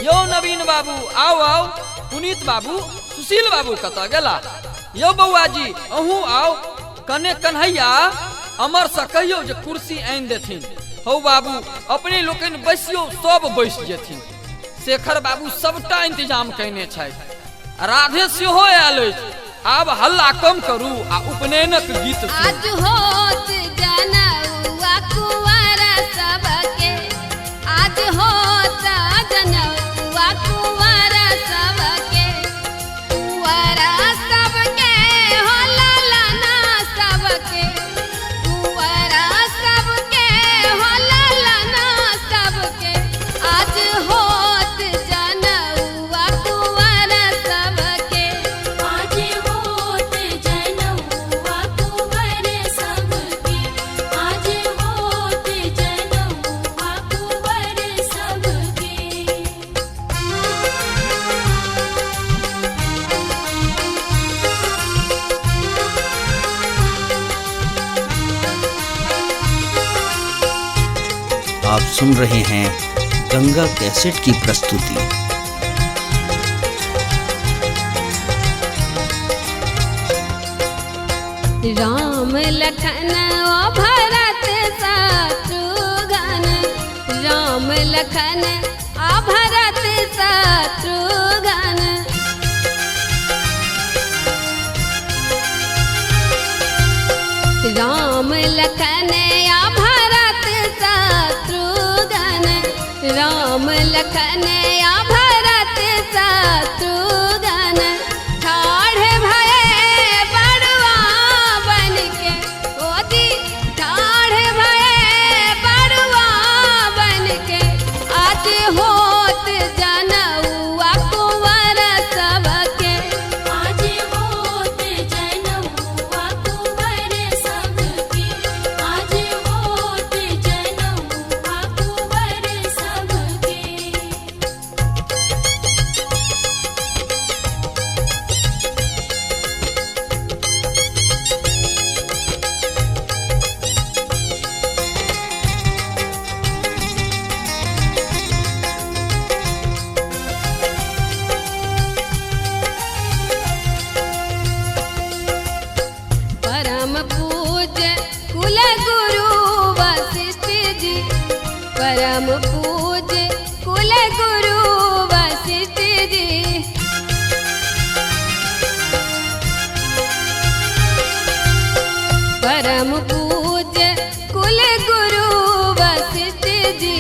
यो नवीन बाबू आओ आओ, पुनीत बाबू सुशील बाबू कत गेला, यो बउआ जी अहू आओ, कने कन्हैया अमर से कहियो जे कुर्सी आनि देथिन। हौ बाबू अपने लोकनि बैसियो, सब बैस जेथिन। शेखर बाबू सबटा इंतजाम कयने छथि, राधे सेहो आयल अछि। आब हल्ला कम करू आ उपनयनक गीत आज होत जनौआ कुंवर सबके, आज होत जनौआ कुंवर सबके, कुंवर सबके हो ललना सबके, कुंवर सबके हो ललना सबके, आज होत जनौआ कुंवर सबके, आज होत जनौआ कुंवर सबके, आज होत जनौआ कुंवर सबके। आप सुन रहे हैं गंगा कैसेट की प्रस्तुति। राम लखन ओ भरत शत्रुघ्न, राम लखन आ भरत शत्रुघ्न, राम लखन आ भरत शत्रुघ्न, राम लखन आ भरत शत्रुघ्न, ठाढ़ भये बड़वा बनके, ओदी ठाढ़ भये बड़वा बनके, आज होत जनौआ कुंवर सबके, आज होत जनौआ कुंवर सबके, आज होत जनौआ कुंवर सबके। परम पूज्य कुल गुरु वशिष्ठ जी, परम पूज्य कुल गुरु वशिष्ठ जी, परम पूज्य कुल गुरु वशिष्ठ जी,